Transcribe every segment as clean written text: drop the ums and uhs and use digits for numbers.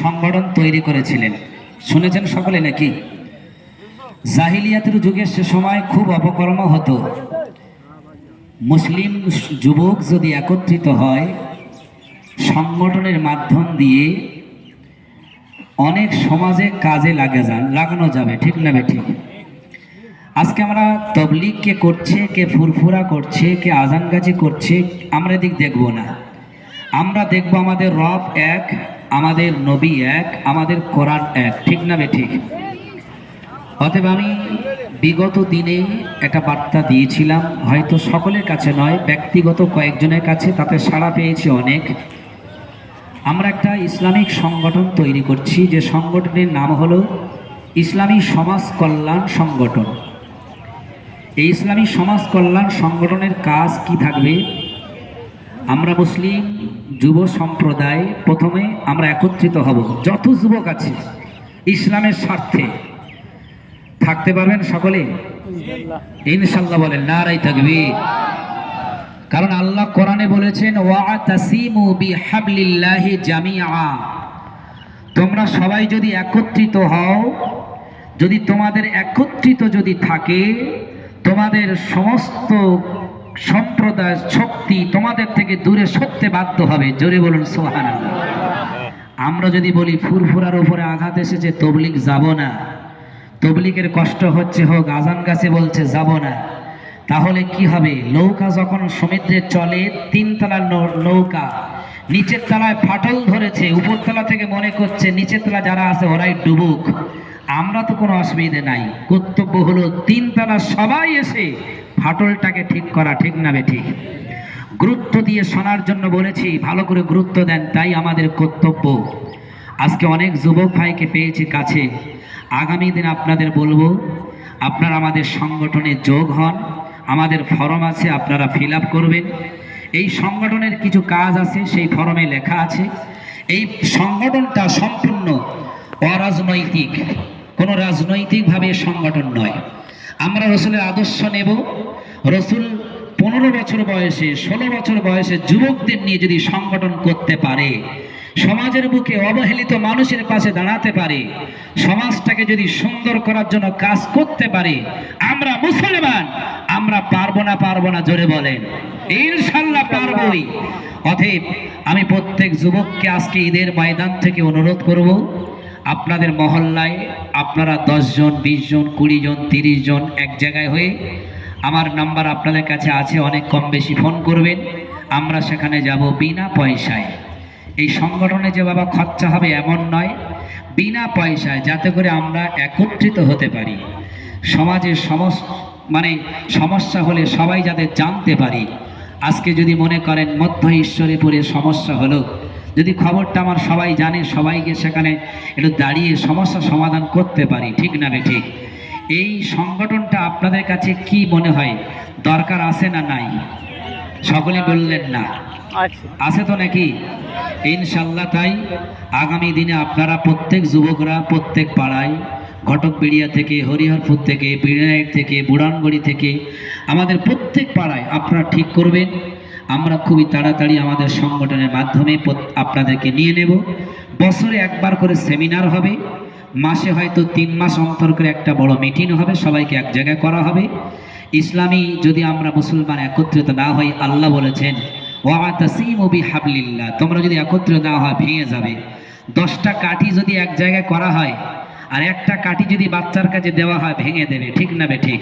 সংগঠন তৈরি করেছিলেন, শুনেছেন সকলে নাকি? জাহিলিয়াতের যুগে সে সময় খুব অপকর্ম হতো। মুসলিম যুবক যদি একত্রিত হয় সংগঠনের মাধ্যম দিয়ে অনেক সমাজে কাজে লাগানো যাবে, ঠিক না ঠিক? আজকে আমরা তবলিগ কে করছে, কে ফুরফুরা করছে, কে আজানগাজি করছে, আমরা এদিক দেখব না। আমরা দেখব আমাদের রব এক, আমাদের নবী এক, আমাদের কোরআন এক, ঠিক না ঠিক? অতএব আমি বিগত দিনে একটা বার্তা দিয়েছিলাম, হয়তো সকলের কাছে নয়, ব্যক্তিগত কয়েকজনের কাছে, তাতে সাড়া পেয়েছি অনেক। আমরা একটা ইসলামিক সংগঠন তৈরি করছি, যে সংগঠনের নাম হলো ইসলামী সমাজ কল্যাণ সংগঠন। এই ইসলামী সমাজ কল্যাণ সংগঠনের কাজ কি থাকবে? আমরা মুসলিম যুব সম্প্রদায় প্রথমে আমরা একত্রিত হব, যত যুবক আছে ইসলামের স্বার্থে থাকতে পারবেন সকলে ইনশাআল্লাহ, বলেন নারায়ে তাকবীর। কারণ আল্লাহ কোরআনে বলেছেন ওয়াতাসিমু বিহাবলিল্লাহি জামিআ, তোমরা সবাই যদি একত্রিত হও, যদি তোমাদের একত্রিত যদি থাকে, তোমাদের সমস্ত সম্প্রদায় শক্তি তোমাদের থেকে দূরে সরতে বাধ্য হবে। জোরে বলুন সুবহানাল্লাহ। আমরা যদি বলি ফুরফুরার উপরে আঘাত এসেছে, তবলিগ যাব না, তবলিগের কষ্ট হচ্ছে হোক, আজান গাছে বলছে যাব না, তাহলে কি হবে? নৌকা যখন সমুদ্রে চলে, তিনতলা নৌকা, নিচের তলায় ফাটল ধরেছে, উপর তলা থেকে মনে করছে নিচের তলা যারা আছে ওরাই ডুবুক, আমরা তো কোনো অসুবিধে নাই। কর্তব্য হলো তিনতলা সবাই এসে ফাটলটাকে ঠিক করা, ঠিক না ঠিক? গুরুত্ব দিয়ে শোনার জন্য বলেছি, ভালো করে গুরুত্ব দেন, তাই আমাদের কর্তব্য। আজকে অনেক যুবক ভাইকে পেয়েছি কাছে, আগামী দিন আপনাদের বলবো আপনারা আমাদের সংগঠনে যোগ হন, আমাদের ফরম আছে, আপনারা ফিল আপ করবেন। এই সংগঠনের কিছু কাজ আছে, সেই ফরমে লেখা আছে। এই সংগঠনটা সম্পূর্ণ অরাজনৈতিক, কোনো রাজনৈতিকভাবে সংগঠন নয়। আমরা রসুলের আদর্শ নেব। রসুল 15 বছর বয়সে, 16 বছর বয়সে যুবকদের নিয়ে যদি সংগঠন করতে পারে, সমাজের বুকে অবহেলিত মানুষের পাশে দাঁড়াতে পারে, সমাজটাকে যদি সুন্দর করার জন্য কাজ করতে পারে, আমরা মুসলমান, আমরা পারবো না জোরে বলেন ইনশাআল্লাহ পারবই। অতএব আমি প্রত্যেক যুবককে আজকে ঈদের ময়দান থেকে অনুরোধ করব, আপনাদের মহল্লায় আপনারা 10 জন, 20 জন, 20 জন, 30 জন এক জায়গায় হয়ে, আমার নাম্বার আপনাদের কাছে আছে, অনেক কম বেশি ফোন করবেন, আমরা সেখানে যাব বিনা পয়সায়। এই সংগঠনে যে বাবা খরচা হবে এমন নয়, বিনা পয়সায়, যাতে করে আমরা একত্রিত হতে পারি। সমাজে সমস্যা হলে সবাই যাতে জানতে পারি। আজকে যদি মনে করেন মধ্য ঈশ্বরীপুরে সমস্যা হলো, যদি খবরটা আমার সবাই জানে, সবাইকে সেখানে একটু দাঁড়িয়ে সমস্যা সমাধান করতে পারি, ঠিক না ঠিক? এই সংগঠনটা আপনাদের কাছে কি মনে হয়, দরকার আছে না নাই? সকলে বললেন না, আছে তো নাকি? ইনশাআল্লাহ। তাই আগামী দিনে আপনারা প্রত্যেক যুবকরা প্রত্যেক পাড়ায়, ঘটকবিড়িয়া থেকে, হরিহরপুর থেকে, পিড়াইট থেকে, বুড়ানগড়ি থেকে, আমাদের প্রত্যেক পাড়ায় আপনারা ঠিক করবেন। আমরা খুবই তাড়াতাড়ি আমাদের সংগঠনের মাধ্যমে আপনাদেরকে নিয়ে নেব। বছরে একবার করে সেমিনার হবে, মাসে হয়তো 3 মাস অন্তর করে একটা বড় মিটিং হবে, সবাইকে এক জায়গায় করা হবে। ইসলামী যদি আমরা মুসলমান একত্রিত না হই, আল্লাহ বলেছেন ওয়াতাসিমু বিহাবলিল্লাহ, তোমরা যদি একত্রিত না হয় ভেঙে যাবে। 10টা কাঠি যদি এক জায়গায় করা হয়, আর একটা কাঠি যদি বাচ্চার কাছে দেওয়া হয় ভেঙে দেবে, ঠিক না ঠিক?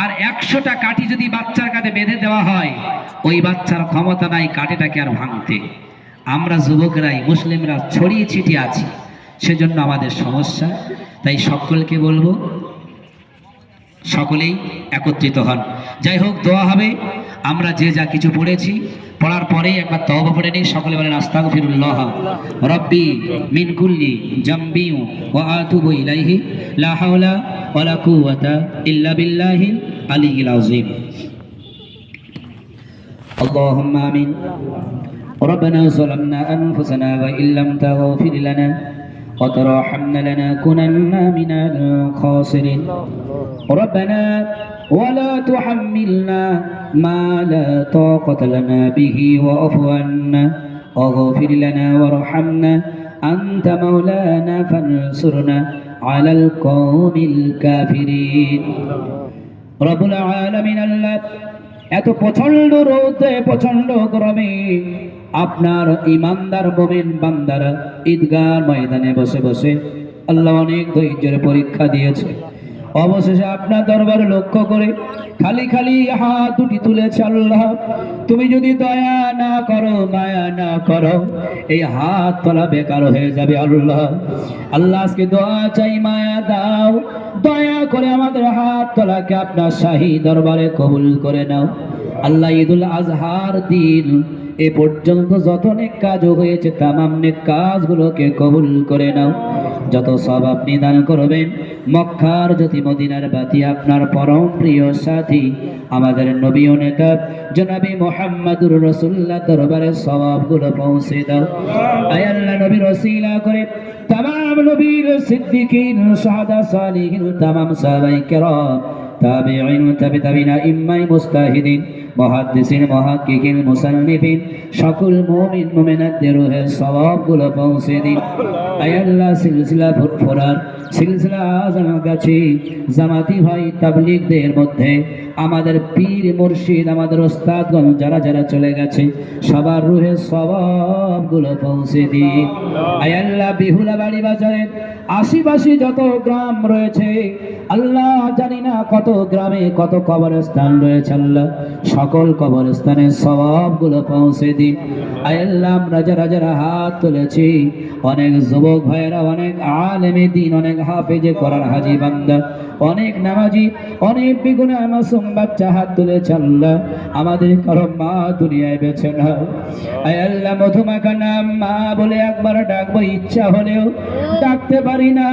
আর 100টা কাঠি যদি বাচ্চার কাছে বেঁধে দেওয়া হয়, ওই বাচ্চার ক্ষমতা নাই কাঠিটাকে আর ভাঙতে। আমরা যুবকরাই, মুসলিমরা ছড়িয়ে ছিটিয়ে আছি, সেজন্য আমাদের সমস্যা। তাই সকলকে বলবো সকলেই একত্রিত হন। যাই হোক, দোয়া হবে। আমরা যে যা কিছু পড়েছি, পড়ার পরেই একবার তওবা পড়ে নিই। সকলে বলেন আস্তাগফিরুল্লাহ রাব্বি মিন কুল্লি জামবি ওয়া আতুবু ইলাইহি লা হাওলা ওয়ালা কুওয়াতা ইল্লা বিল্লাহিল আলিয়্যিল আযীম। আল্লাহুম্মা আমিন। ربنا ظلمنا أنفسنا وإن لم تغفر لنا وترحمنا لنكونن من الخاسرين. ربنا ولا تحملنا ما لا طاقة لنا به واعف عنا واغفر لنا وارحمنا أنت مولانا فانصرنا على القوم الكافرين রব্বুল আলামিন আল্লাহ এত প্রচন্ড রোদে প্রচন্ড গরমে আপনার ইমানদার মুমিন বান্দারা ঈদগাহ ময়দানে বসে বসে আল্লাহ অনেক ধৈর্যের পরীক্ষা দিয়েছে। অবশেষে আপনার দরবারে লক্ষ্য করে খালি খালি হাত দুটি তুলেছে। আল্লাহ তুমি যদি দয়া না করো মায়া না করো এই হাত তোলা বেকার হয়ে যাবে। আল্লাহ আল্লাহ আজকে দোয়া চাই, মায়া দাও, দয়া করে আমাদের হাত তোলাকে আপনার শাহী দরবারে কবুল করে নাও। আল্লাহ ঈদুল আজহার দিন এ পর্যন্ত যত নেক কাজ হয়েছে তামাম নেক কাজগুলোকে কবুল করে নাও। যত সব আপনি দান করবেন মক্কার জ্যোতি মদিনার বাতি আপনার পরম প্রিয় সাথী আমাদের নবী ও নেতা জনাবে মুহাম্মদুর রাসূলুল্লাহ দরবারে সওয়াবগুলো পৌঁছে দাও। আয় আল্লাহ নবীর ওসিলা করে তামাম নবীর সিদ্দিকিন শাহাদা সালিহিন তামাম সাহাবায়ে কেরাম তাবিঈন তাবিঈন ইম্মাই মুস্তাহিদিন মুহাদ্দিসিন মুহাক্কিকিন মুসান্নিফিন সকল মুমিন মুমিনাতদের রূহে সওয়াবগুলো পৌঁছে দিন। আয় আল্লাহ সিলসিলা ফুরফুরার সিলসিলা আজমগাছি জামাতি ভাই তাবলীগদের মধ্যে আমাদের পীর মুর্শিদ আমাদের ওস্তাদগণ যারা যারা চলে গেছে সবার রূহে সওয়াবগুলো পৌঁছে দিন। আয় আল্লাহ বিহুলা বাড়ি বাজারের আশিপাশি যত গ্রাম রয়েছে আল্লাহ জানি না কত গ্রামে কত কবরস্থান রয়েছে, আল্লাহ সকল কবরস্থানের সওয়াবগুলো পৌঁছে দিন। আয় আল্লাহ আমরা যারা যারা হাত তুলেছি অনেক যুবক ভাইয়েরা অনেক আলেমে দ্বীন অনেক হাফেজে কোরআন হাজি বান্দা অনেক নামাজি অনেক বেগুনাহ মাসুম বাচ্চা হাত তুলেছে। আল্লাহ আমাদের কারো মা দুনিয়ায় বেঁচে না। আয় আল্লাহ মধুমাখা নাম মা বলে একবার ডাকবো ইচ্ছা হলেও ডাকতে পারি না,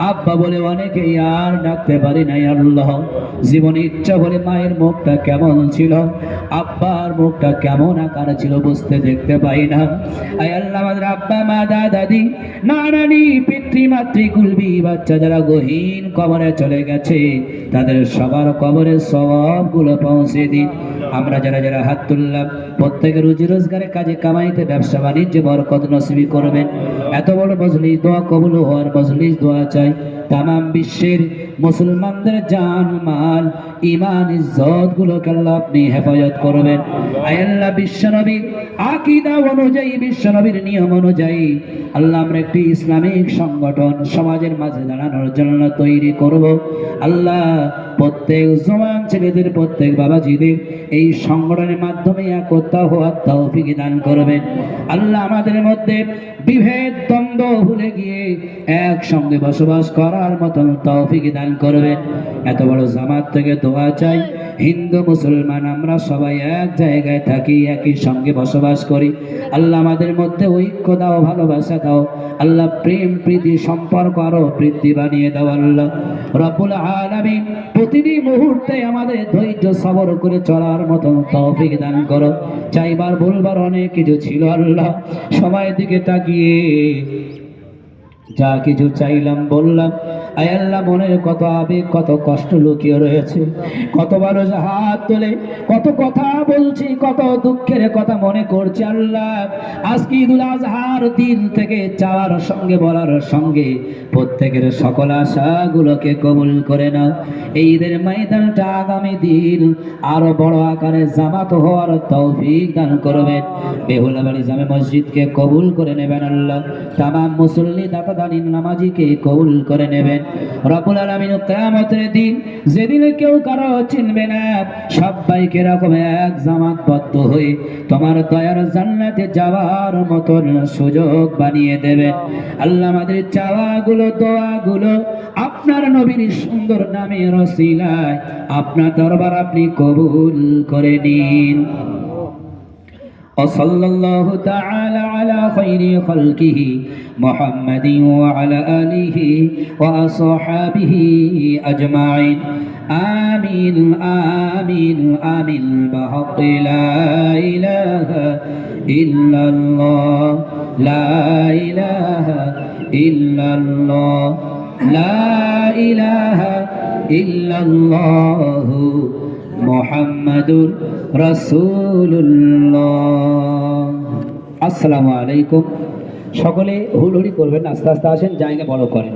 আব্বা বলে অনেকে আর ডাকতে পারি না। আল্লাহ জীবনে ইচ্ছা বলে মায়ের মুখটা কেমন ছিল আব্বার মুখটা কেমন আকার ছিল বুঝতে দেখতে পাই না। আয় আল্লাহ আমাদের আব্বা মা দাদা দাদি নানানি পিতৃমাতৃ কুলবি বাচ্চা যারা গহীন কবরে চলে গেছে তাদের সবার কবরের সওয়াবগুলো পৌঁছে দিন। আমরা যারা যারা হাত তুললাম প্রত্যেকের রুজি রোজগারের কাজে কামাইতে ব্যবসা বাণিজ্যে বরকত নসিব করবেন। এত বড় মজলিস দোয়া কবুল হওয়ার মজলিস দোয়া চাই তামাম বিশ্বের মুসলমানদের জান মাল ঈমান ইজ্জত গুলোকে আল্লাহ আপনি হেফাজত করবেন। আয় আল্লাহ বিশ্বনবীর আকীদা অনুযায়ী বিশ্বনবীর নিয়ম অনুযায়ী আল্লাহ আমরা একটি ইসলামিক সংগঠন সমাজের মাঝে দাঁড়ানোর জন্য তৈরি করব। আল্লাহ প্রত্যেক জওয়ান ছেলেদের প্রত্যেক বাবাজিদের এই সংগঠনের মাধ্যমে একতা হওয়ার তৌফিক দান করবেন। আল্লাহ আমাদের মধ্যে বিভেদ দ্বন্দ্ব ভুলে গিয়ে একসঙ্গে বসবাস করার মতন তৌফিক দান করবেন। এত বড় জামাত থেকে দোয়া চাই হিন্দু মুসলমান আমরা সবাই এক জায়গায় থাকি একই সঙ্গে বসবাস করি। আল্লাহ আমাদের মধ্যে ঐক্য দাও ভালোবাসা দাও। আল্লাহ প্রেম প্রীতি সম্পর্ক আরো বৃদ্ধি বানিয়ে দাও। আল্লাহ রব্বুল আলামিন প্রতিটি মুহূর্তে আমাদের ধৈর্য সবর করে চলার মতন তৌফিক দান করো। চাইবার বলবার অনেক কিছু ছিল আল্লাহ সময়ের দিকে তাকিয়ে যা কিছু চাইলাম বললাম। আয় আল্লাহ মনের কত আবেগ কত কষ্ট লুকিয়ে রয়েছে, কত মানুষ হাত তোলে কত কথা বলছি কত দুঃখের কথা মনে করছে। আল্লাহ আজকে ঈদুল আজহার দিন থেকে চাওয়ার সঙ্গে বলার সঙ্গে প্রত্যেকের সকল আশাগুলোকে কবুল করে নাও। এই ঈদের ময়দানটা আগামী দিন আরো বড় আকারে জামাত হওয়ার তৌফিক দান করবেন। বেহুলা বাড়ি জামে মসজিদকে কবুল করে নেবেন। আল্লাহ তামাম মুসল্লি দাতা দানিন নামাজিকে কবুল করে নেবেন। রব্বুল আলামিন কিয়ামতের দিন যেদিন কেউ কারো চিনবে না সবাইকে এরকম এক জামাতবদ্ধ হয়ে তোমার দয়ার জান্নাতে যাওয়ার মতন সুযোগ বানিয়ে দেবেন। আল্লাহ আমাদের চাওয়াগুলো দোয়াগুলো আপনার নবীর সুন্দর নামের ওসিলায় আপনার দরবার আপনি কবুল করে নিন। وصلى الله تعالى على خير خلقه محمد وعلى آله وأصحابه أجمعين آمين آمين آمين بحق لا إله إلا الله لا إله إلا الله لا إله إلا الله মুহাম্মাদুর রাসূলুল্লাহ। আসসালামু আলাইকুম সকলে হুড়হুড়ি করবেন, আস্তে আস্তে আসেন, জায়গা বড় করেন।